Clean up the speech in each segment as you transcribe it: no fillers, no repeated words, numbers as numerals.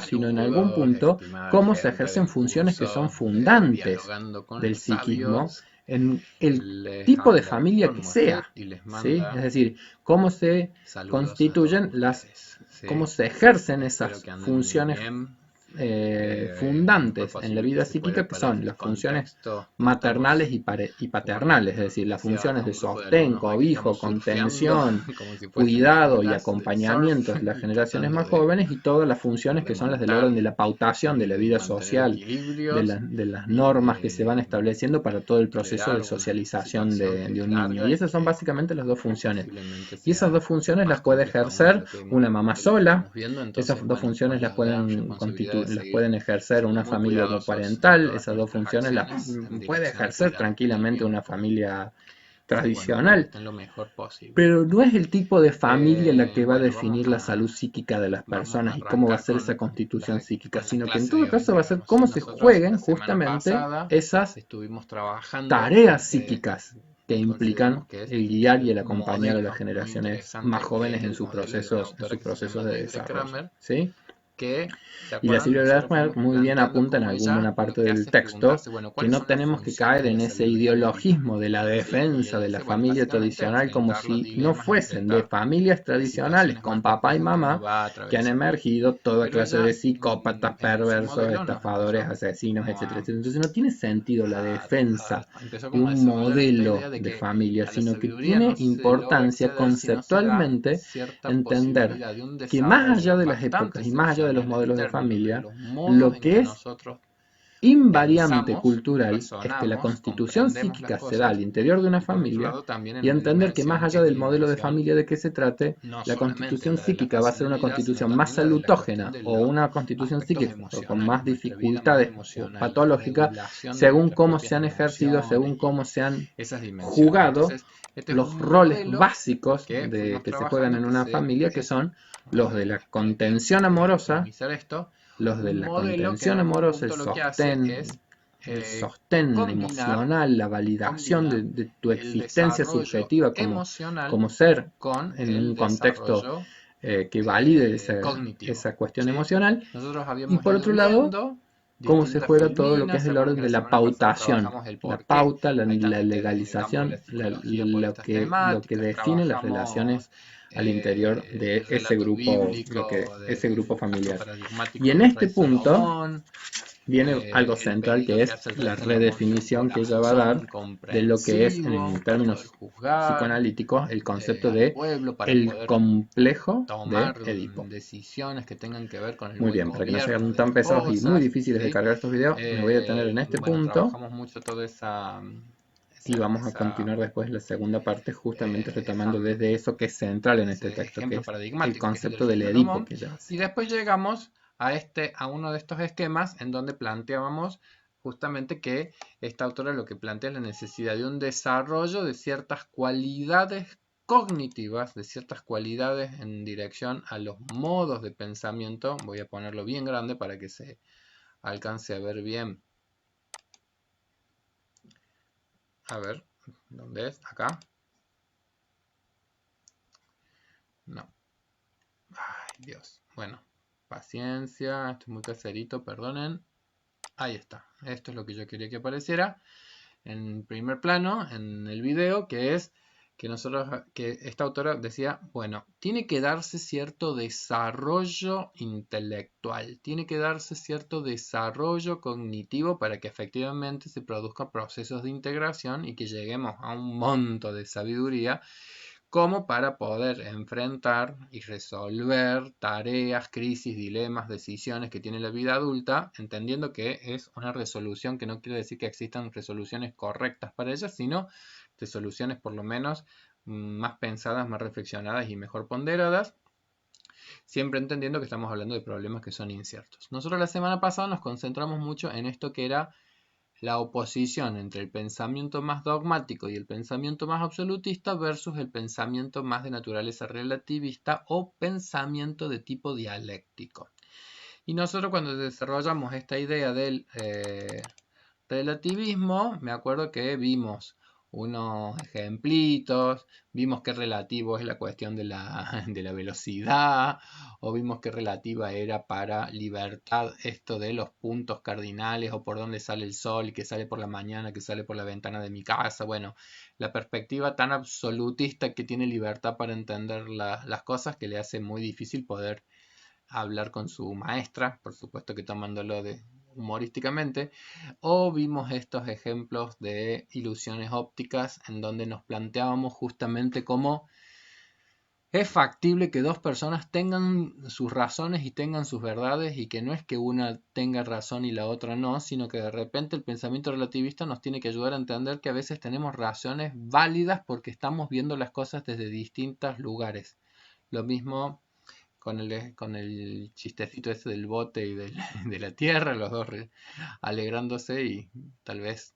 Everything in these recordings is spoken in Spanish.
sino en algún punto cómo se ejercen funciones que son fundantes del psiquismo en el tipo de familia que sea, ¿sí? Es decir, cómo se constituyen cómo se ejercen esas funciones fundantes en la vida psíquica, que son las funciones maternales y paternales, es decir, las funciones de sostén, cobijo, contención, cuidado y acompañamiento de las generaciones más jóvenes, y todas las funciones que son las del orden de la pautación de la vida social, de las normas que se van estableciendo para todo el proceso de socialización de un niño. Y esas son básicamente las dos funciones. Y esas dos funciones las puede ejercer una mamá sola, esas dos funciones las pueden ejercer una familia homoparental, esas dos funciones las puede ejercer tranquilamente una familia tradicional, pero no es el tipo de familia la que va a definir la salud psíquica de las personas y cómo va a ser esa constitución psíquica, sino que en todo caso va a ser cómo se jueguen justamente esas tareas psíquicas que implican el guiar y el acompañar a las generaciones más jóvenes en sus procesos de desarrollo, ¿sí? Y la Silvia Blasmer muy bien apunta en alguna parte del texto que no tenemos que caer en ese ideologismo de la defensa de la familia tradicional como si no fuesen de familias tradicionales con papá y mamá que han emergido toda clase de psicópatas, perversos, estafadores, asesinos, etcétera, etcétera. Entonces no tiene sentido la defensa de un modelo de familia, sino que tiene importancia conceptualmente entender que más allá de las épocas y más allá de los modelos de familia, lo que es invariante cultural es que la constitución psíquica se da al interior de una familia, y entender que más allá del modelo de familia de que se trate, la constitución psíquica va a ser una constitución más salutógena o una constitución psíquica con más dificultades o patológica según cómo se han ejercido, según cómo se han jugado los roles básicos que se juegan en una familia, que son los de la contención amorosa, el sostén emocional, la validación de tu existencia subjetiva como ser en un contexto que valide esa cuestión emocional, y por otro lado, cómo se juega todo lo que es el orden de la pautación, la pauta, la legalización, lo que define las relaciones al interior de ese grupo familiar. Y en este punto viene algo central, que es la redefinición que ella va a dar de lo que es, en términos psicoanalíticos, el concepto de el complejo de Edipo. Muy bien, para que no sean tan pesados y muy difíciles de cargar estos videos, me voy a detener en este punto y vamos a continuar después la segunda parte, justamente retomando desde eso que es central en este texto, que es el concepto del Edipo que ella hace. Y después llegamos a uno de estos esquemas en donde planteábamos justamente que esta autora lo que plantea es la necesidad de un desarrollo de ciertas cualidades cognitivas, de ciertas cualidades en dirección a los modos de pensamiento. Voy a ponerlo bien grande para que se alcance a ver bien. A ver, ¿dónde es? Acá. No. Ay, Dios. Bueno, paciencia, estoy muy caserito, perdonen. Ahí está. Esto es lo que yo quería que apareciera en primer plano en el video, que es que esta autora decía, bueno, tiene que darse cierto desarrollo intelectual, tiene que darse cierto desarrollo cognitivo para que efectivamente se produzcan procesos de integración y que lleguemos a un monto de sabiduría como para poder enfrentar y resolver tareas, crisis, dilemas, decisiones que tiene la vida adulta, entendiendo que es una resolución que no quiere decir que existan resoluciones correctas para ellas, sino resoluciones por lo menos más pensadas, más reflexionadas y mejor ponderadas, siempre entendiendo que estamos hablando de problemas que son inciertos. Nosotros la semana pasada nos concentramos mucho en esto que era la oposición entre el pensamiento más dogmático y el pensamiento más absolutista versus el pensamiento más de naturaleza relativista o pensamiento de tipo dialéctico. Y nosotros cuando desarrollamos esta idea del relativismo, me acuerdo que vimos unos ejemplitos, vimos qué relativo es la cuestión de la, de la velocidad, o vimos qué relativa era para libertad esto de los puntos cardinales, o por dónde sale el sol, que sale por la mañana, que sale por la ventana de mi casa. Bueno, la perspectiva tan absolutista que tiene libertad para entender las cosas, que le hace muy difícil poder hablar con su maestra, por supuesto que tomándolo humorísticamente, o vimos estos ejemplos de ilusiones ópticas en donde nos planteábamos justamente cómo es factible que dos personas tengan sus razones y tengan sus verdades, y que no es que una tenga razón y la otra no, sino que de repente el pensamiento relativista nos tiene que ayudar a entender que a veces tenemos razones válidas porque estamos viendo las cosas desde distintos lugares. Lo mismo con el chistecito ese del bote y de la tierra, los dos alegrándose y tal vez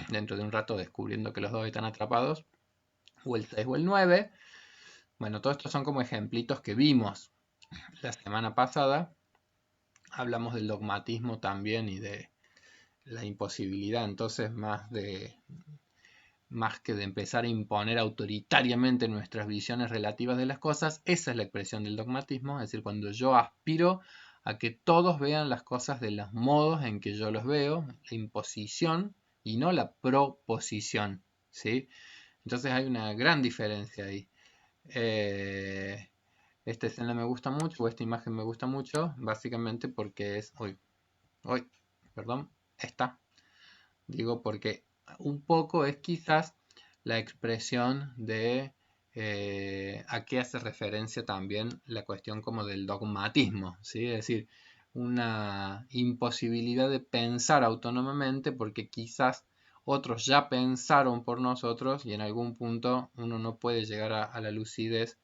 dentro de un rato descubriendo que los dos están atrapados, o el 6 o el 9. Bueno, todos estos son como ejemplitos que vimos la semana pasada. Hablamos del dogmatismo también y de la imposibilidad, entonces más que de empezar a imponer autoritariamente nuestras visiones relativas de las cosas, esa es la expresión del dogmatismo, es decir, cuando yo aspiro a que todos vean las cosas de los modos en que yo los veo, la imposición y no la proposición, ¿sí? Entonces hay una gran diferencia ahí. Esta escena me gusta mucho, o esta imagen me gusta mucho, básicamente porque es... perdón, esta. Digo porque un poco es quizás la expresión de a qué hace referencia también la cuestión como del dogmatismo, ¿sí? Es decir, una imposibilidad de pensar autónomamente porque quizás otros ya pensaron por nosotros y en algún punto uno no puede llegar a la lucidez,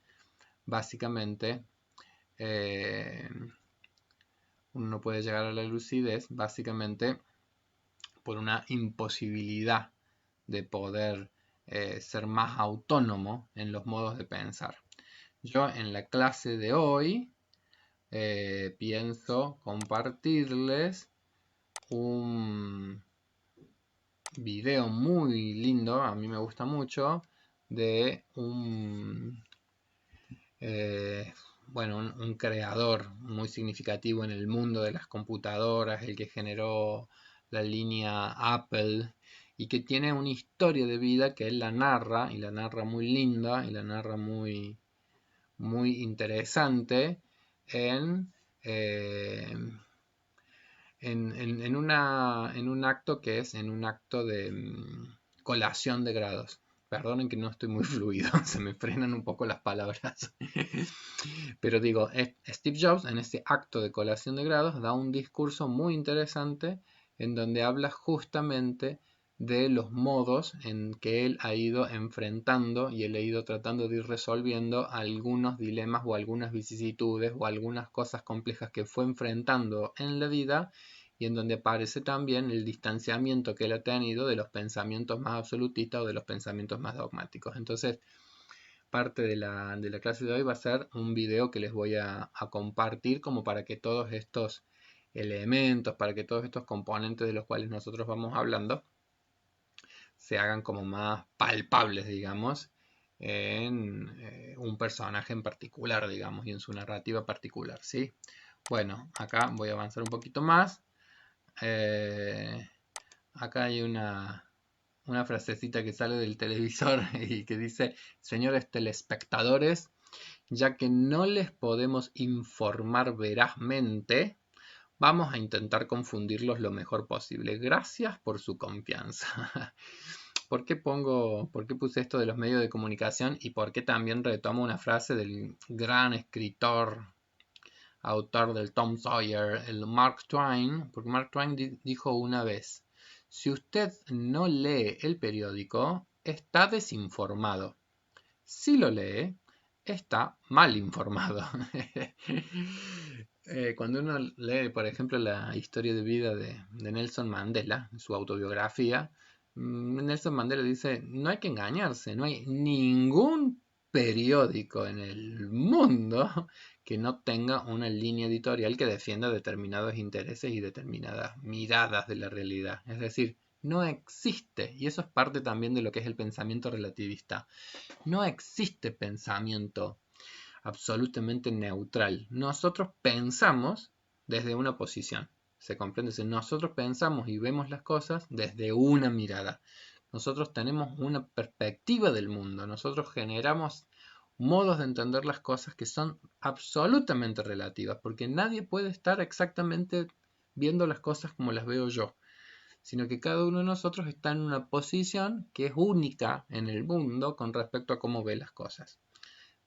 básicamente. Uno no puede llegar a la lucidez, básicamente, por una imposibilidad de poder ser más autónomo en los modos de pensar. Yo en la clase de hoy pienso compartirles un video muy lindo, a mí me gusta mucho, de un creador muy significativo en el mundo de las computadoras, el que generó la línea Apple y que tiene una historia de vida que él la narra, y la narra muy linda y la narra muy, muy interesante eh, en un acto que es en un acto de colación de grados. Perdonen que no estoy muy fluido, se me frenan un poco las palabras. Pero digo, Steve Jobs en este acto de colación de grados da un discurso muy interesante en donde habla justamente de los modos en que él ha ido enfrentando y él ha ido tratando de ir resolviendo algunos dilemas o algunas vicisitudes o algunas cosas complejas que fue enfrentando en la vida, y en donde aparece también el distanciamiento que él ha tenido de los pensamientos más absolutistas o de los pensamientos más dogmáticos. Entonces, parte de la clase de hoy va a ser un video que les voy a compartir como para que todos estos elementos, para que todos estos componentes de los cuales nosotros vamos hablando se hagan como más palpables, digamos, en un personaje en particular, digamos, y en su narrativa particular, ¿sí? Bueno, acá voy a avanzar un poquito más. Acá hay una frasecita que sale del televisor y que dice: señores telespectadores, ya que no les podemos informar verazmente, vamos a intentar confundirlos lo mejor posible. Gracias por su confianza. ¿Por qué puse esto de los medios de comunicación y por qué también retomo una frase del gran escritor, autor del Tom Sawyer, el Mark Twain? Porque Mark Twain dijo una vez: si usted no lee el periódico, está desinformado. Si lo lee, está mal informado. Cuando uno lee, por ejemplo, la historia de vida de Nelson Mandela, su autobiografía, Nelson Mandela dice: no hay que engañarse, no hay ningún periódico en el mundo que no tenga una línea editorial que defienda determinados intereses y determinadas miradas de la realidad. Es decir, No existe, y eso es parte también de lo que es el pensamiento relativista. No existe pensamiento absolutamente neutral. Nosotros pensamos desde una posición. ¿Se comprende? Si nosotros pensamos y vemos las cosas desde una mirada. Nosotros tenemos una perspectiva del mundo. Nosotros generamos modos de entender las cosas que son absolutamente relativas, porque nadie puede estar exactamente viendo las cosas como las veo yo, sino que cada uno de nosotros está en una posición que es única en el mundo con respecto a cómo ve las cosas.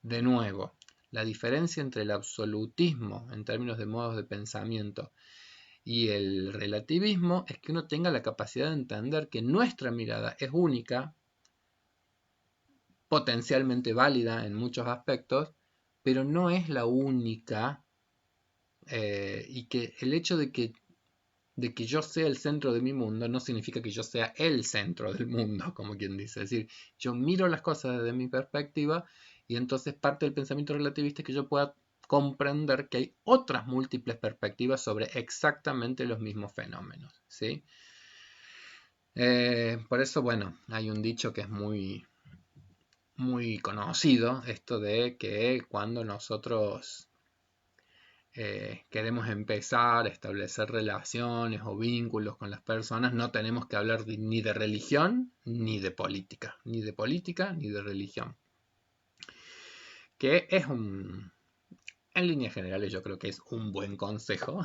De nuevo, la diferencia entre el absolutismo en términos de modos de pensamiento y el relativismo es que uno tenga la capacidad de entender que nuestra mirada es única, potencialmente válida en muchos aspectos, pero no es la única, y que el hecho de que yo sea el centro de mi mundo no significa que yo sea el centro del mundo, como quien dice. Es decir, yo miro las cosas desde mi perspectiva y entonces parte del pensamiento relativista es que yo pueda comprender que hay otras múltiples perspectivas sobre exactamente los mismos fenómenos, ¿sí? Por eso, bueno, hay un dicho que es muy, muy conocido, esto de que cuando nosotros queremos empezar a establecer relaciones o vínculos con las personas, no tenemos que hablar ni de religión ni de política, ni de política ni de religión. Que es en líneas generales yo creo que es un buen consejo,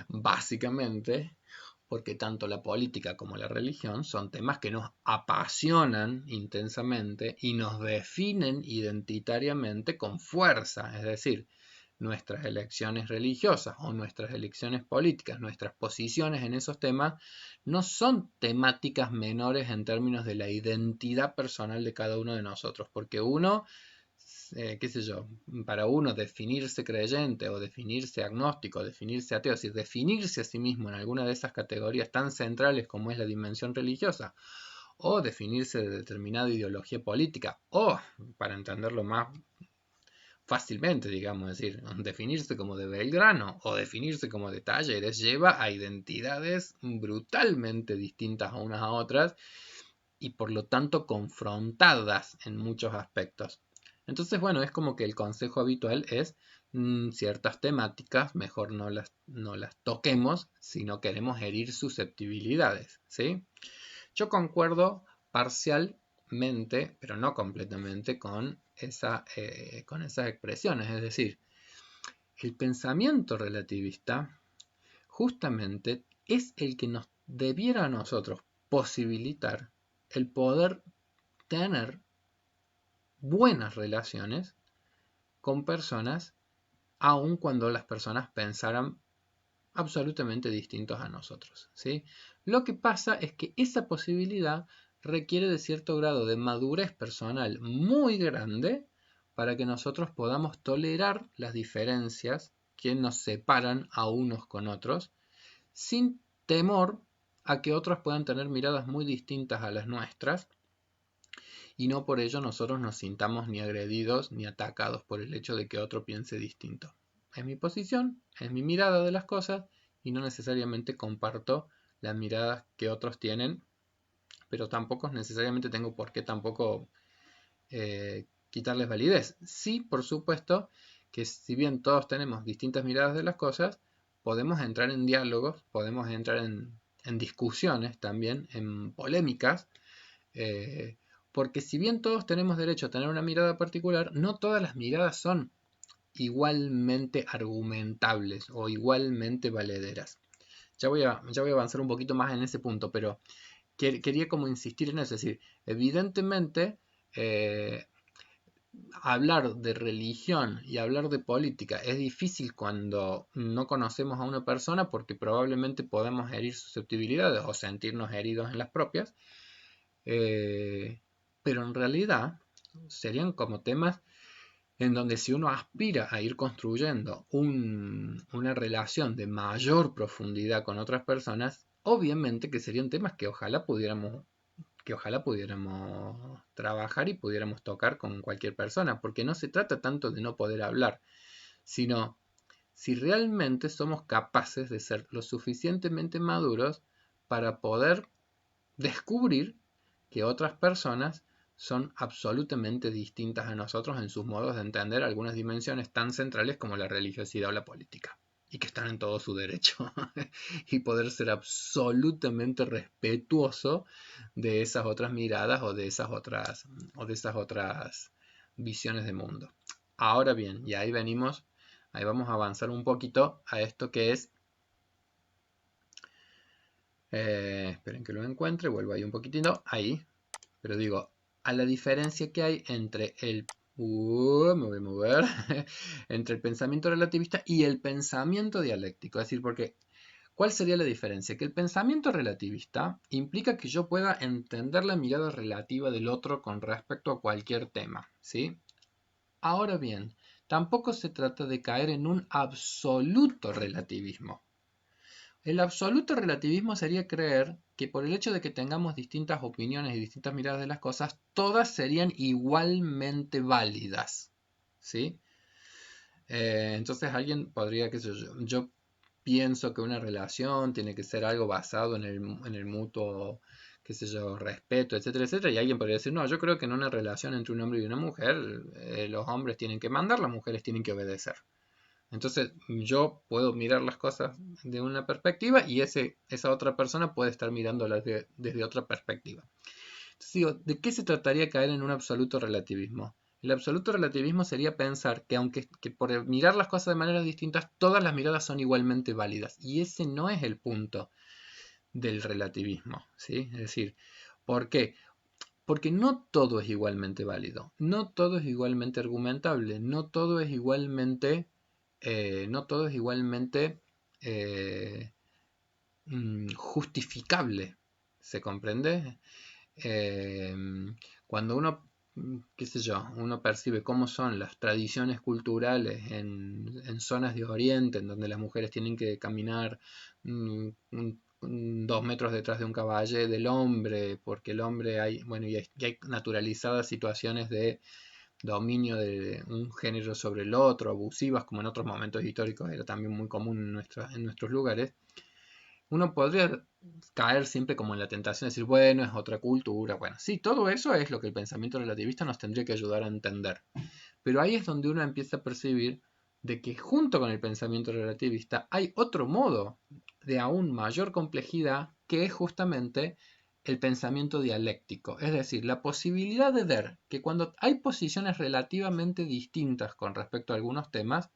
básicamente porque tanto la política como la religión son temas que nos apasionan intensamente y nos definen identitariamente con fuerza, es decir, nuestras elecciones religiosas o nuestras elecciones políticas, nuestras posiciones en esos temas, no son temáticas menores en términos de la identidad personal de cada uno de nosotros, porque uno, qué sé yo, para uno definirse creyente o definirse agnóstico, o definirse ateo, es decir, definirse a sí mismo en alguna de esas categorías tan centrales como es la dimensión religiosa, o definirse de determinada ideología política, o, para entenderlo más fácilmente, digamos, es decir, definirse como de Belgrano o definirse como de Talleres lleva a identidades brutalmente distintas a unas a otras y por lo tanto confrontadas en muchos aspectos. Entonces, bueno, es como que el consejo habitual es ciertas temáticas, mejor no las toquemos si no queremos herir susceptibilidades, ¿sí? Yo concuerdo parcialmente, pero no completamente, con esas expresiones. Es decir, el pensamiento relativista justamente es el que nos debiera a nosotros posibilitar el poder tener buenas relaciones con personas, aun cuando las personas pensaran absolutamente distintos a nosotros, ¿sí? Lo que pasa es que esa posibilidad requiere de cierto grado de madurez personal muy grande para que nosotros podamos tolerar las diferencias que nos separan a unos con otros, sin temor a que otros puedan tener miradas muy distintas a las nuestras y no por ello nosotros nos sintamos ni agredidos ni atacados por el hecho de que otro piense distinto. Es mi posición, es mi mirada de las cosas y no necesariamente comparto las miradas que otros tienen, pero tampoco necesariamente tengo por qué tampoco quitarles validez. Sí, por supuesto, que si bien todos tenemos distintas miradas de las cosas, podemos entrar en diálogos, podemos entrar en discusiones también, en polémicas, porque si bien todos tenemos derecho a tener una mirada particular, no todas las miradas son igualmente argumentables o igualmente valederas. Ya voy a avanzar un poquito más en ese punto, pero quería como insistir en eso. Es decir, evidentemente hablar de religión y hablar de política es difícil cuando no conocemos a una persona porque probablemente podemos herir susceptibilidades o sentirnos heridos en las propias. Pero en realidad serían como temas en donde si uno aspira a ir construyendo una relación de mayor profundidad con otras personas, obviamente que serían temas que ojalá pudiéramos trabajar y pudiéramos tocar con cualquier persona, porque no se trata tanto de no poder hablar, sino si realmente somos capaces de ser lo suficientemente maduros para poder descubrir que otras personas son absolutamente distintas a nosotros en sus modos de entender algunas dimensiones tan centrales como la religiosidad o la política, y que están en todo su derecho, y poder ser absolutamente respetuoso de esas otras miradas o de esas otras visiones de mundo. Ahora bien, y ahí venimos, ahí vamos a avanzar un poquito a esto que es, esperen que lo encuentre, vuelvo ahí un poquitito, ahí, pero digo, a la diferencia que hay entre el me voy a mover, entre el pensamiento relativista y el pensamiento dialéctico. Es decir, porque ¿cuál sería la diferencia? Que el pensamiento relativista implica que yo pueda entender la mirada relativa del otro con respecto a cualquier tema, ¿sí? Ahora bien, tampoco se trata de caer en un absoluto relativismo. El absoluto relativismo sería creer que por el hecho de que tengamos distintas opiniones y distintas miradas de las cosas, todas serían igualmente válidas, ¿sí? Entonces alguien podría, qué sé yo pienso que una relación tiene que ser algo basado en el mutuo, qué sé yo, respeto, etcétera, etcétera, y alguien podría decir, no, yo creo que en una relación entre un hombre y una mujer, los hombres tienen que mandar, las mujeres tienen que obedecer. Entonces yo puedo mirar las cosas de una perspectiva y esa otra persona puede estar mirándolas desde otra perspectiva. Entonces digo, ¿de qué se trataría caer en un absoluto relativismo? El absoluto relativismo sería pensar que aunque por mirar las cosas de maneras distintas, todas las miradas son igualmente válidas. Y ese no es el punto del relativismo, ¿sí? Es decir, ¿por qué? Porque no todo es igualmente válido, no todo es igualmente argumentable, no todo es igualmente eh, justificable. ¿Se comprende? Eh, Cuando uno, qué sé yo, uno percibe cómo son las tradiciones culturales en zonas de Oriente, en donde las mujeres tienen que caminar 2 metros detrás de un caballo del hombre, porque el hombre hay, bueno, y hay naturalizadas situaciones de dominio de un género sobre el otro, abusivas, como en otros momentos históricos era también muy común en nuestros lugares. Uno podría caer siempre como en la tentación de decir, bueno, es otra cultura. Bueno, sí, todo eso es lo que el pensamiento relativista nos tendría que ayudar a entender. Pero ahí es donde uno empieza a percibir de que junto con el pensamiento relativista hay otro modo de aún mayor complejidad que es justamente el pensamiento dialéctico. Es decir, la posibilidad de ver que cuando hay posiciones relativamente distintas con respecto a algunos temas,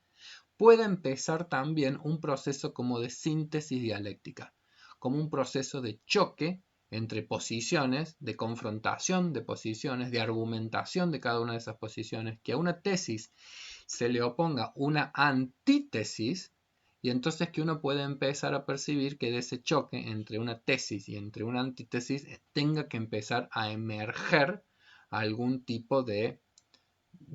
puede empezar también un proceso como de síntesis dialéctica, como un proceso de choque entre posiciones, de confrontación de posiciones, de argumentación de cada una de esas posiciones, que a una tesis se le oponga una antítesis, y entonces que uno puede empezar a percibir que de ese choque entre una tesis y entre una antítesis tenga que empezar a emerger algún tipo de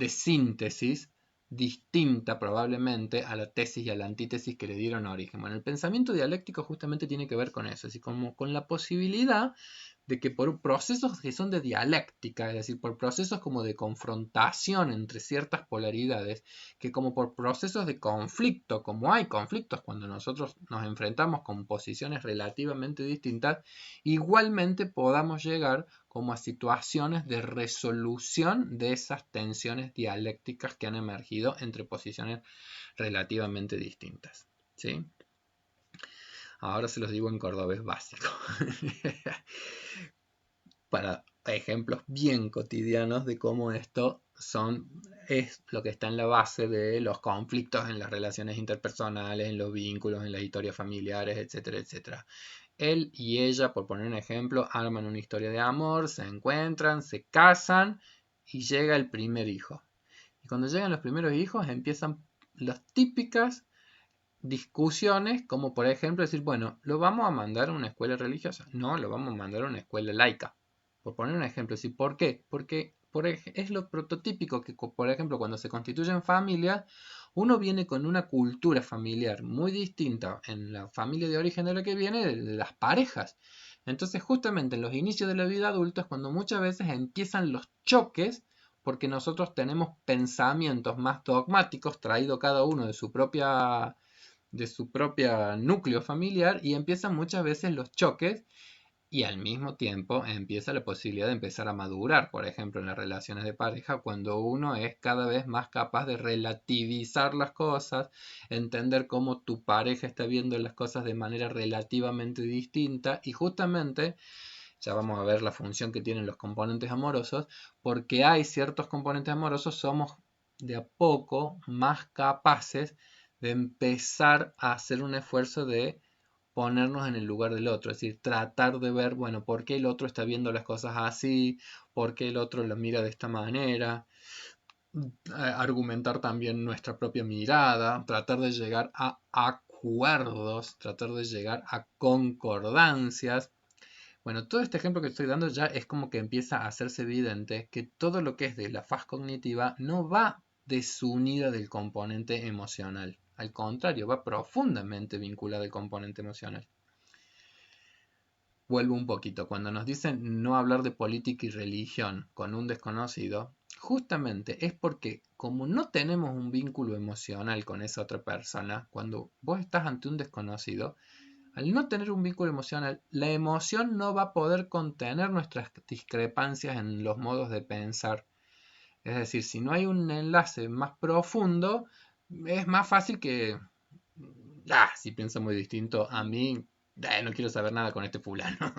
síntesis distinta probablemente a la tesis y a la antítesis que le dieron origen. Bueno, el pensamiento dialéctico justamente tiene que ver con eso, así como con la posibilidad de que por procesos que son de dialéctica, es decir, por procesos como de confrontación entre ciertas polaridades, que como por procesos de conflicto, como hay conflictos cuando nosotros nos enfrentamos con posiciones relativamente distintas, igualmente podamos llegar como a situaciones de resolución de esas tensiones dialécticas que han emergido entre posiciones relativamente distintas. ¿Sí? Ahora se los digo en cordobés básico. Para ejemplos bien cotidianos de cómo esto es lo que está en la base de los conflictos en las relaciones interpersonales, en los vínculos, en las historias familiares, etcétera, etcétera. Él y ella, por poner un ejemplo, arman una historia de amor, se encuentran, se casan y llega el primer hijo. Y cuando llegan los primeros hijos empiezan las típicas discusiones, como por ejemplo decir, bueno, ¿lo vamos a mandar a una escuela religiosa? No, lo vamos a mandar a una escuela laica. Por poner un ejemplo, ¿sí? ¿Por qué? Porque es lo prototípico que, por ejemplo, cuando se constituyen familias, uno viene con una cultura familiar muy distinta en la familia de origen de la que viene de las parejas. Entonces, justamente en los inicios de la vida adulta es cuando muchas veces empiezan los choques porque nosotros tenemos pensamientos más dogmáticos traídos cada uno de su propio núcleo familiar y empiezan muchas veces los choques y al mismo tiempo empieza la posibilidad de empezar a madurar, por ejemplo, en las relaciones de pareja, cuando uno es cada vez más capaz de relativizar las cosas, entender cómo tu pareja está viendo las cosas de manera relativamente distinta y justamente, ya vamos a ver la función que tienen los componentes amorosos, porque hay ciertos componentes amorosos, somos de a poco más capaces de empezar a hacer un esfuerzo de ponernos en el lugar del otro, es decir, tratar de ver, bueno, por qué el otro está viendo las cosas así, por qué el otro lo mira de esta manera, argumentar también nuestra propia mirada, tratar de llegar a acuerdos, tratar de llegar a concordancias. Bueno, todo este ejemplo que estoy dando ya es como que empieza a hacerse evidente que todo lo que es de la faz cognitiva no va desunida del componente emocional. Al contrario, va profundamente vinculado al componente emocional. Vuelvo un poquito. Cuando nos dicen no hablar de política y religión con un desconocido, justamente es porque como no tenemos un vínculo emocional con esa otra persona, cuando vos estás ante un desconocido, al no tener un vínculo emocional, la emoción no va a poder contener nuestras discrepancias en los modos de pensar. Es decir, si no hay un enlace más profundo, es más fácil que, si piensa muy distinto a mí, no quiero saber nada con este fulano.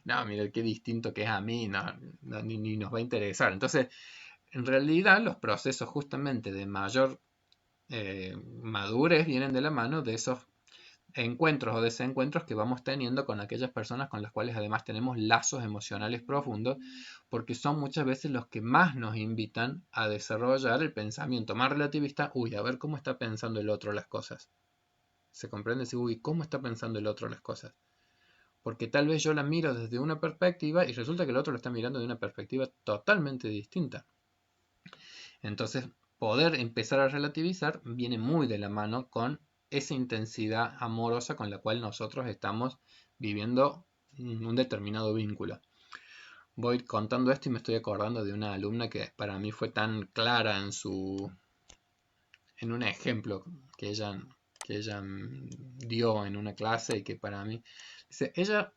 No, mira, qué distinto que es a mí, no, ni nos va a interesar. Entonces, en realidad, los procesos justamente de mayor madurez vienen de la mano de esos encuentros o desencuentros que vamos teniendo con aquellas personas con las cuales además tenemos lazos emocionales profundos, porque son muchas veces los que más nos invitan a desarrollar el pensamiento más relativista, a ver cómo está pensando el otro las cosas. ¿Se comprende? Sí, ¿cómo está pensando el otro las cosas? Porque tal vez yo la miro desde una perspectiva y resulta que el otro lo está mirando de una perspectiva totalmente distinta. Entonces, poder empezar a relativizar viene muy de la mano con esa intensidad amorosa con la cual nosotros estamos viviendo un determinado vínculo. Voy contando esto y me estoy acordando de una alumna que para mí fue tan clara en un ejemplo que ella dio en una clase y que para mí, dice, ella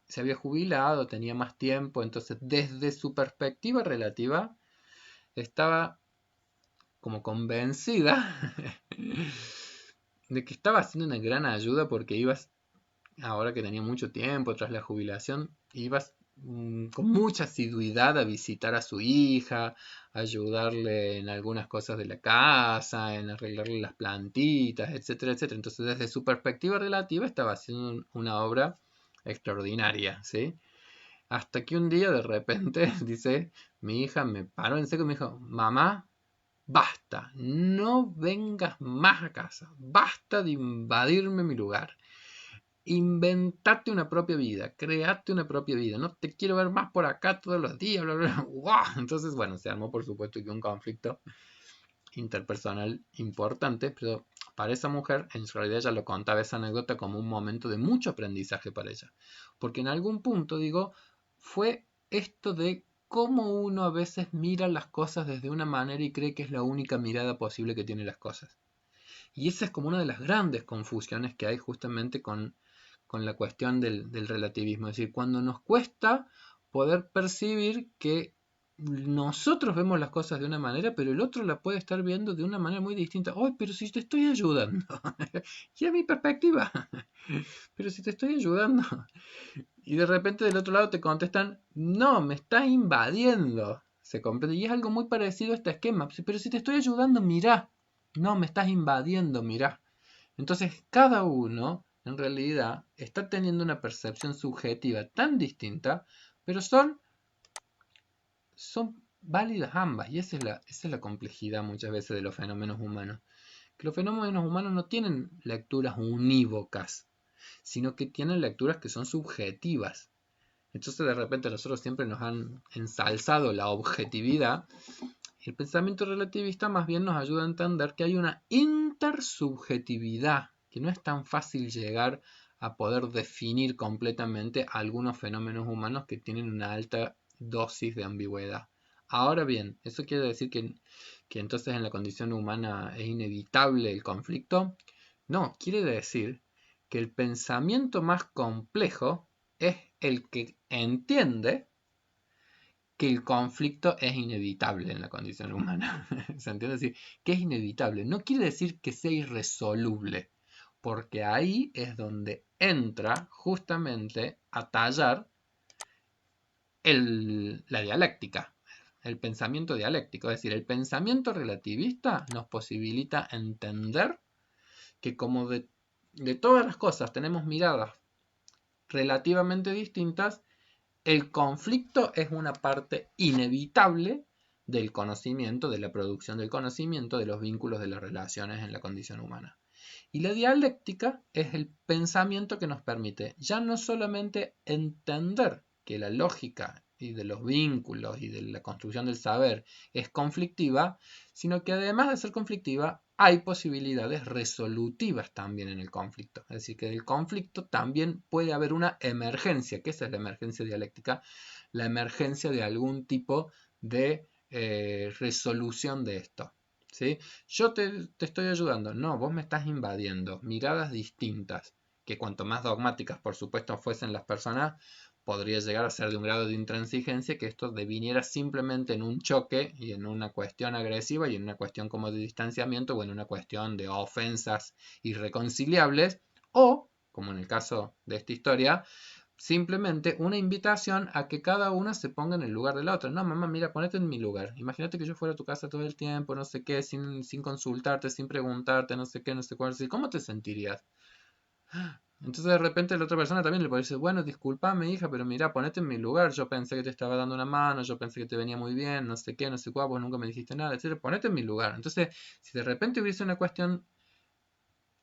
se había jubilado, tenía más tiempo, entonces desde su perspectiva relativa estaba como convencida de que estaba haciendo una gran ayuda porque ibas, ahora que tenía mucho tiempo tras la jubilación, ibas con mucha asiduidad a visitar a su hija, a ayudarle en algunas cosas de la casa, en arreglarle las plantitas, etcétera, etcétera. Entonces, desde su perspectiva relativa, estaba haciendo una obra extraordinaria, ¿sí? Hasta que un día, de repente, dice, mi hija me paró en seco y me dijo, mamá, basta, no vengas más a casa, basta de invadirme mi lugar. Inventate una propia vida, create una propia vida, no te quiero ver más por acá todos los días, bla, bla, bla. ¡Wow! Entonces, bueno, se armó por supuesto que un conflicto interpersonal importante, pero para esa mujer, en realidad ella lo contaba esa anécdota como un momento de mucho aprendizaje para ella, porque en algún punto, digo, fue esto de cómo uno a veces mira las cosas desde una manera y cree que es la única mirada posible que tiene las cosas. Y esa es como una de las grandes confusiones que hay justamente con la cuestión del relativismo. Es decir, cuando nos cuesta poder percibir que nosotros vemos las cosas de una manera, pero el otro la puede estar viendo de una manera muy distinta. ¡Ay, pero si te estoy ayudando! Y es mi perspectiva. Pero si te estoy ayudando. Y de repente del otro lado te contestan, no, me estás invadiendo. ¿Se comprende? Y es algo muy parecido a este esquema. Pero si te estoy ayudando, mirá. No, me estás invadiendo, mirá. Entonces, cada uno, en realidad, está teniendo una percepción subjetiva tan distinta, pero son válidas ambas. Y esa es la complejidad muchas veces de los fenómenos humanos. Que los fenómenos humanos no tienen lecturas unívocas, sino que tienen lecturas que son subjetivas. Entonces de repente nosotros siempre nos han ensalzado la objetividad. El pensamiento relativista más bien nos ayuda a entender que hay una intersubjetividad, que no es tan fácil llegar a poder definir completamente algunos fenómenos humanos que tienen una alta dosis de ambigüedad. Ahora bien, ¿eso quiere decir que entonces en la condición humana es inevitable el conflicto? No, quiere decir que el pensamiento más complejo es el que entiende que el conflicto es inevitable en la condición humana. ¿Se entiende? Es decir, que es inevitable. No quiere decir que sea irresoluble, porque ahí es donde entra justamente a tallar la dialéctica, el pensamiento dialéctico. Es decir, el pensamiento relativista nos posibilita entender que como de todas las cosas tenemos miradas relativamente distintas, el conflicto es una parte inevitable del conocimiento, de la producción del conocimiento, de los vínculos de las relaciones en la condición humana. Y la dialéctica es el pensamiento que nos permite ya no solamente entender que la lógica y de los vínculos y de la construcción del saber es conflictiva, sino que además de ser conflictiva, hay posibilidades resolutivas también en el conflicto. Es decir, que del conflicto también puede haber una emergencia. ¿Qué es la emergencia dialéctica? La emergencia de algún tipo de resolución de esto. ¿Sí? Yo te estoy ayudando. No, vos me estás invadiendo. Miradas distintas, que cuanto más dogmáticas, por supuesto, fuesen las personas, podría llegar a ser de un grado de intransigencia que esto deviniera simplemente en un choque y en una cuestión agresiva y en una cuestión como de distanciamiento o en una cuestión de ofensas irreconciliables o, como en el caso de esta historia, simplemente una invitación a que cada uno se ponga en el lugar de la otra. No, mamá, mira, ponete en mi lugar. Imagínate que yo fuera a tu casa todo el tiempo, no sé qué, sin consultarte, sin preguntarte, no sé qué, no sé cuál. ¿Cómo te sentirías? Entonces de repente la otra persona también le puede decir, bueno, discúlpame hija, pero mira, ponete en mi lugar, yo pensé que te estaba dando una mano, yo pensé que te venía muy bien, no sé qué, no sé cuál, vos nunca me dijiste nada, etc. Ponete en mi lugar. Entonces, si de repente hubiese una cuestión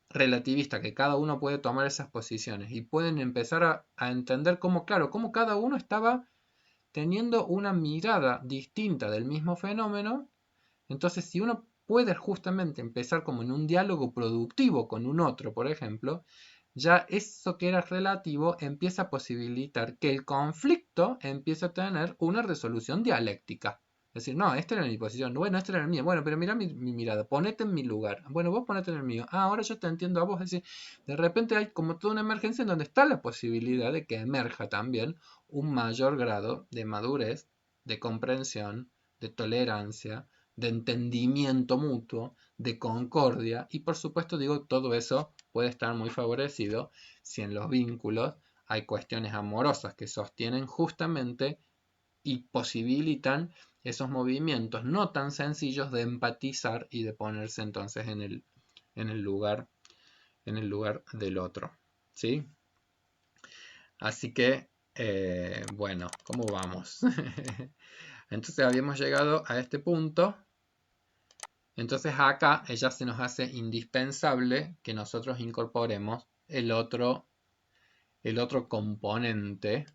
relativista, que cada uno puede tomar esas posiciones y pueden empezar a entender cómo, claro, cómo cada uno estaba teniendo una mirada distinta del mismo fenómeno, entonces si uno puede justamente empezar como en un diálogo productivo con un otro, por ejemplo, ya eso que era relativo empieza a posibilitar que el conflicto empiece a tener una resolución dialéctica. Es decir, no, esta era mi posición, bueno, esta era la mía, bueno, pero mira mi mirada, ponete en mi lugar, bueno, vos ponete en el mío, ahora yo te entiendo a vos, es decir, de repente hay como toda una emergencia en donde está la posibilidad de que emerja también un mayor grado de madurez, de comprensión, de tolerancia, de entendimiento mutuo, de concordia y por supuesto digo todo eso puede estar muy favorecido si en los vínculos hay cuestiones amorosas que sostienen justamente y posibilitan esos movimientos no tan sencillos de empatizar y de ponerse entonces en el lugar del otro, ¿sí? Así que bueno, ¿cómo vamos? Entonces habíamos llegado a este punto. Entonces acá ya se nos hace indispensable que nosotros incorporemos el otro componente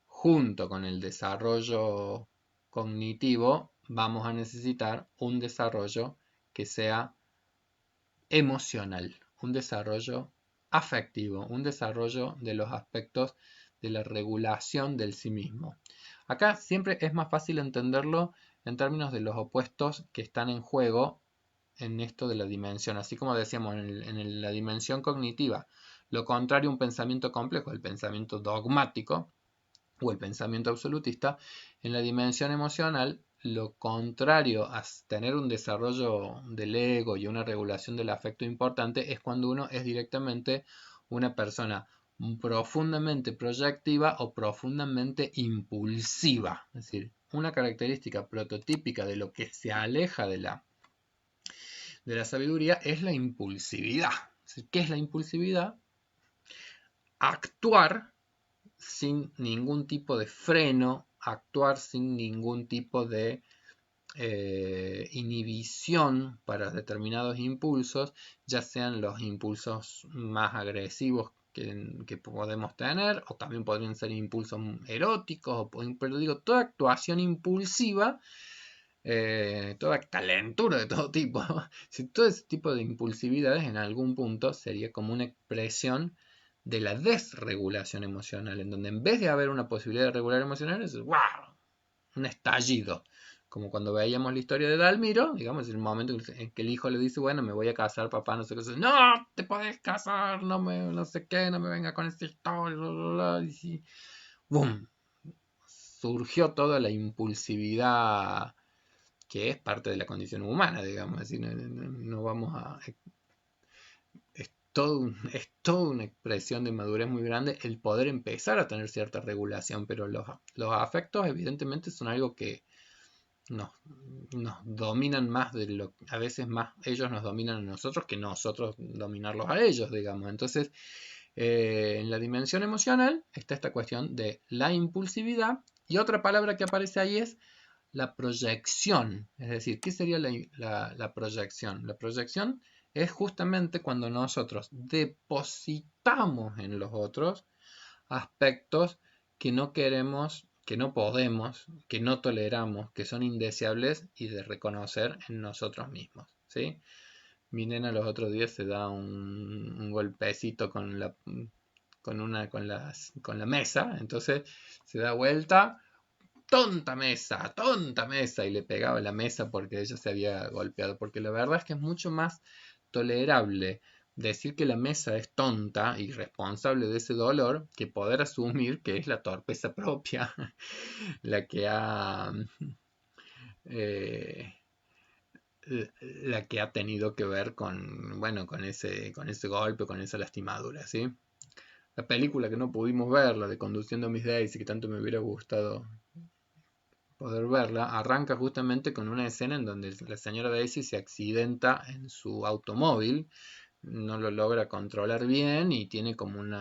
junto con el desarrollo cognitivo. Vamos a necesitar un desarrollo que sea emocional, un desarrollo afectivo, un desarrollo de los aspectos de la regulación del sí mismo. Acá siempre es más fácil entenderlo en términos de los opuestos que están en juego en esto de la dimensión, así como decíamos en la dimensión cognitiva, lo contrario a un pensamiento complejo, el pensamiento dogmático o el pensamiento absolutista, en la dimensión emocional, lo contrario a tener un desarrollo del ego y una regulación del afecto importante es cuando uno es directamente una persona profundamente proyectiva o profundamente impulsiva. Es decir, una característica prototípica de lo que se aleja de la sabiduría es la impulsividad. ¿Qué es la impulsividad? Actuar sin ningún tipo de freno, actuar sin ningún tipo de inhibición para determinados impulsos, ya sean los impulsos más agresivos que podemos tener, o también podrían ser impulsos eróticos, pero digo, toda actuación impulsiva, toda calentura de todo tipo, si todo ese tipo de impulsividades en algún punto sería como una expresión de la desregulación emocional, en donde en vez de haber una posibilidad de regular emocional, es ¡wow! Un estallido, Como cuando veíamos la historia de Dalmiro, digamos, en el momento en que el hijo le dice, bueno, me voy a casar, papá, no sé qué, no, te podés casar, no sé qué, no me venga con esta historia, bla, bla, bla, y ¡boom! Surgió toda la impulsividad que es parte de la condición humana, digamos, así, no vamos a... Es toda una expresión de madurez muy grande el poder empezar a tener cierta regulación, pero los afectos evidentemente son algo que nos, nos dominan más de lo, a veces más ellos nos dominan a nosotros que nosotros dominarlos a ellos, digamos. Entonces, en la dimensión emocional está esta cuestión de la impulsividad y otra palabra que aparece ahí es la proyección. Es decir, ¿qué sería la proyección? La proyección es justamente cuando nosotros depositamos en los otros aspectos que no queremos, que no podemos, que no toleramos, que son indeseables y de reconocer en nosotros mismos, ¿sí? Mi nena los otros días se da un golpecito con la mesa, entonces se da vuelta, tonta mesa, y le pegaba la mesa porque ella se había golpeado, porque la verdad es que es mucho más tolerable decir que la mesa es tonta y responsable de ese dolor que poder asumir que es la torpeza propia la que ha eh, la que ha tenido que ver con, bueno, con ese golpe, con esa lastimadura, ¿sí? La película que no pudimos ver, la de Conduciendo Miss Daisy, que tanto me hubiera gustado poder verla, arranca justamente con una escena en donde la señora Daisy se accidenta en su automóvil, no lo logra controlar bien y tiene como un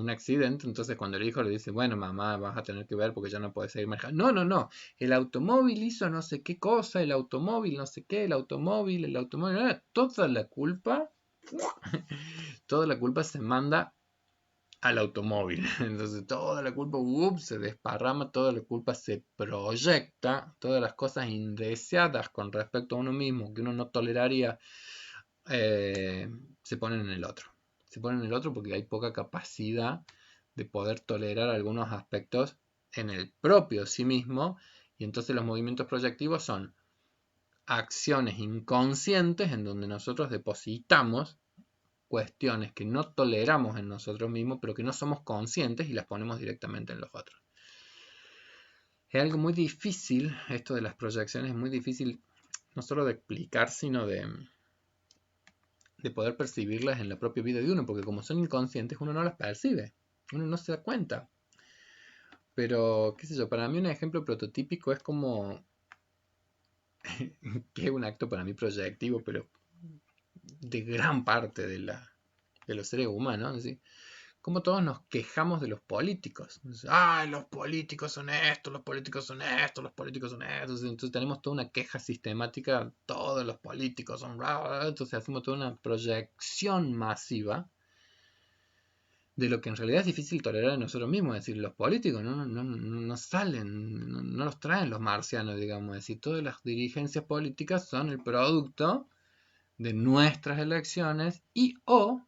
accidente. Entonces cuando el hijo le dice, bueno, mamá, vas a tener que ver porque ya no puedes seguir manejando. No, no, no, el automóvil hizo no sé qué cosa, el automóvil no sé qué, el automóvil, toda la culpa, toda la culpa se manda al automóvil. Entonces toda la culpa se desparrama, toda la culpa se proyecta, todas las cosas indeseadas con respecto a uno mismo que uno no toleraría, se ponen en el otro. Se ponen en el otro porque hay poca capacidad de poder tolerar algunos aspectos en el propio sí mismo, y entonces los movimientos proyectivos son acciones inconscientes en donde nosotros depositamos cuestiones que no toleramos en nosotros mismos, pero que no somos conscientes y las ponemos directamente en los otros. Es algo muy difícil, esto de las proyecciones, es muy difícil no solo de explicar, sino de poder percibirlas en la propia vida de uno, porque como son inconscientes uno no las percibe, uno no se da cuenta. Pero, qué sé yo, para mí un ejemplo prototípico es como, que es un acto para mí proyectivo, pero de gran parte de los seres humanos, ¿sí? Como todos nos quejamos de los políticos. Ay, los políticos son esto, los políticos son esto, los políticos son esto. Entonces tenemos toda una queja sistemática, todos los políticos son... Entonces hacemos toda una proyección masiva de lo que en realidad es difícil tolerar en nosotros mismos. Es decir, los políticos no salen, no los traen los marcianos, digamos. Es decir, todas las dirigencias políticas son el producto de nuestras elecciones y o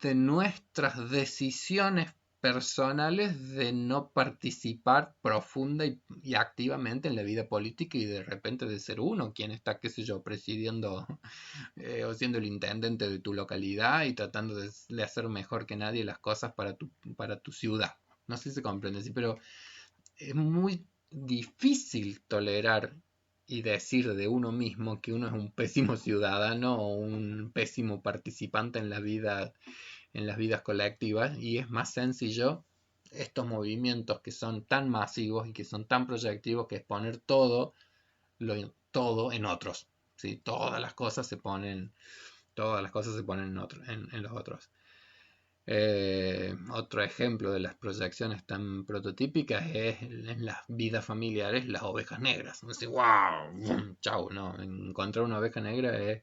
de nuestras decisiones personales de no participar profunda y activamente en la vida política y de repente de ser uno quien está, qué sé yo, presidiendo o siendo el intendente de tu localidad y tratando de hacer mejor que nadie las cosas para tu ciudad. No sé si se comprende, sí, pero es muy difícil tolerar y decir de uno mismo que uno es un pésimo ciudadano o un pésimo participante en las vidas colectivas, y es más sencillo estos movimientos que son tan masivos y que son tan proyectivos, que es poner todo en otros, ¿sí? Todas las cosas se ponen en los otros. Otro ejemplo de las proyecciones tan prototípicas es en las vidas familiares, las ovejas negras. Así, wow, chau, no, encontrar una oveja negra es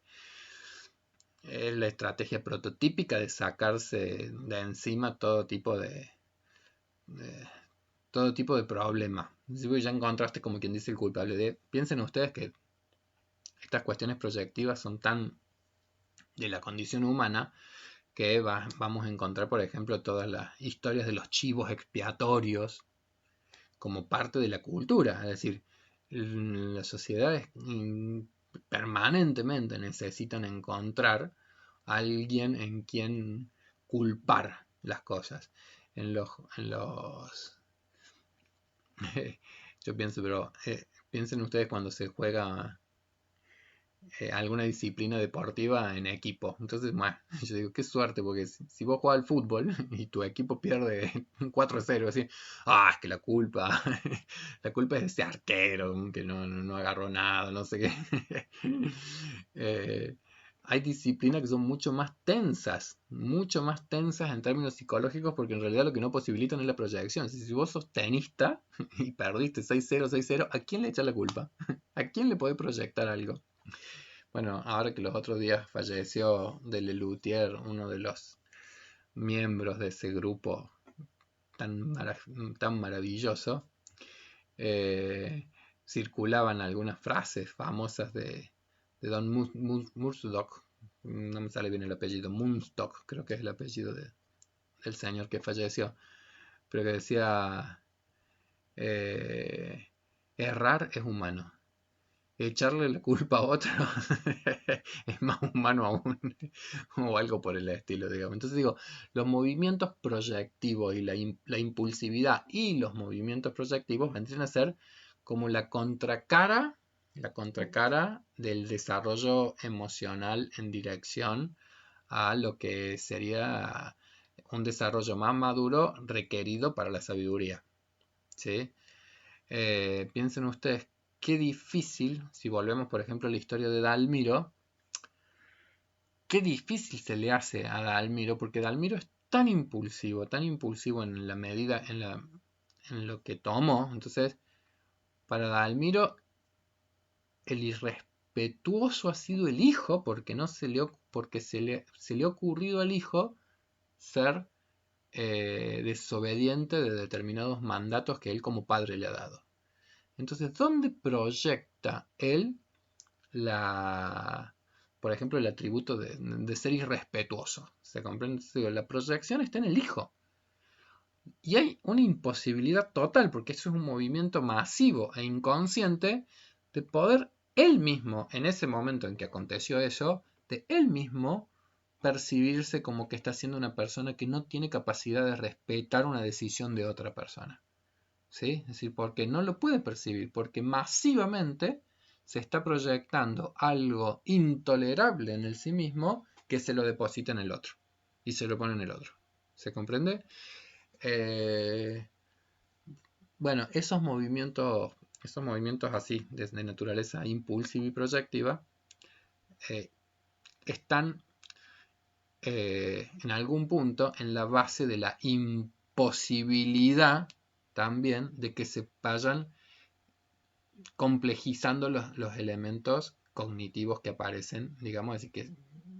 la estrategia prototípica de sacarse de encima de todo tipo de problema. Ya encontraste, como quien dice, el culpable. Piensen ustedes que estas cuestiones proyectivas son tan de la condición humana que vamos a encontrar, por ejemplo, todas las historias de los chivos expiatorios como parte de la cultura. Es decir, las sociedades permanentemente necesitan encontrar a alguien en quien culpar las cosas. Yo pienso, pero piensen ustedes cuando se juega alguna disciplina deportiva en equipo. Entonces, bueno, yo digo, qué suerte, porque si vos jugás al fútbol y tu equipo pierde 4-0, así, es que la culpa, la culpa es de ese arquero, que no agarró nada, no sé qué. Eh, hay disciplinas que son mucho más tensas en términos psicológicos, porque en realidad lo que no posibilitan es la proyección. Si vos sos tenista y perdiste 6-0, 6-0, ¿a quién le echas la culpa? ¿A quién le podés proyectar algo? Bueno, ahora que los otros días falleció de Lelutier, uno de los miembros de ese grupo tan maravilloso, eh, circulaban algunas frases famosas de Don Murstock, no me sale bien el apellido, Munstock, creo que es el apellido del señor que falleció, pero que decía, errar es humano. Echarle la culpa a otro es más humano aún, o algo por el estilo, digamos. Entonces digo, los movimientos proyectivos y la impulsividad y los movimientos proyectivos vendrían a ser como la contracara del desarrollo emocional en dirección a lo que sería un desarrollo más maduro requerido para la sabiduría. ¿Sí? Piensen ustedes qué difícil, si volvemos por ejemplo a la historia de Dalmiro, qué difícil se le hace a Dalmiro, porque Dalmiro es tan impulsivo en la medida, en lo que tomó. Entonces, para Dalmiro, el irrespetuoso ha sido el hijo, porque se le ha ocurrido al hijo ser desobediente de determinados mandatos que él como padre le ha dado. Entonces, ¿dónde proyecta él por ejemplo, el atributo de ser irrespetuoso? ¿Se comprende? La proyección está en el hijo. Y hay una imposibilidad total, porque eso es un movimiento masivo e inconsciente, de poder él mismo, en ese momento en que aconteció eso, de él mismo percibirse como que está siendo una persona que no tiene capacidad de respetar una decisión de otra persona. ¿Sí? Es decir, porque no lo puede percibir, porque masivamente se está proyectando algo intolerable en el sí mismo que se lo deposita en el otro y se lo pone en el otro. ¿Se comprende? Bueno, esos movimientos así, de naturaleza impulsiva y proyectiva, eh, están en algún punto en la base de la imposibilidad también de que se vayan complejizando los elementos cognitivos que aparecen, digamos, así que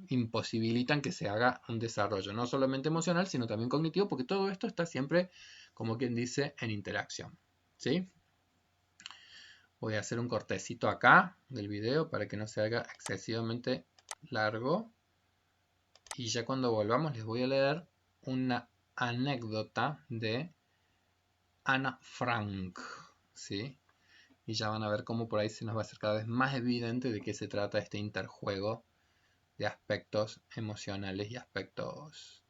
imposibilitan que se haga un desarrollo, no solamente emocional, sino también cognitivo, porque todo esto está siempre, como quien dice, en interacción. ¿Sí? Voy a hacer un cortecito acá del video para que no se haga excesivamente largo. Y ya cuando volvamos les voy a leer una anécdota de Ana Frank. ¿Sí? Y ya van a ver cómo por ahí se nos va a hacer cada vez más evidente de qué se trata este interjuego de aspectos emocionales y aspectos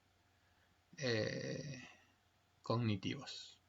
cognitivos.